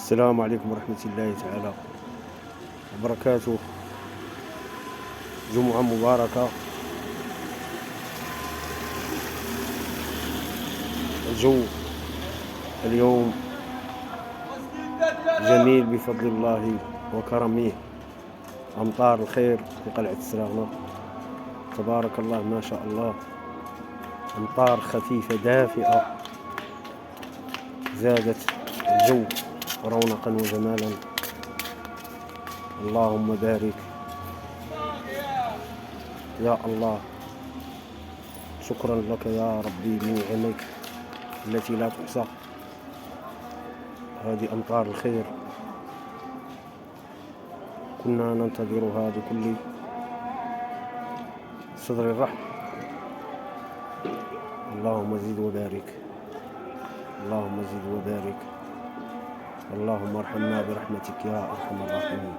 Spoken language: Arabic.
السلام عليكم ورحمة الله تعالى وبركاته. جمعة مباركة. الجو اليوم جميل بفضل الله وكرمه، أمطار الخير في قلعة السراغنة، تبارك الله ما شاء الله. أمطار خفيفة دافئة زادت الجو رونقا وجمالا. اللهم بارك يا الله. شكرا لك يا ربي بنعمك التي لا تحصى. هذه أمطار الخير كنا ننتظرها بكل صدر الرحب. اللهم زد وبارك، اللهم زد وبارك، اللهم ارحمنا برحمتك يا أرحم الراحمين.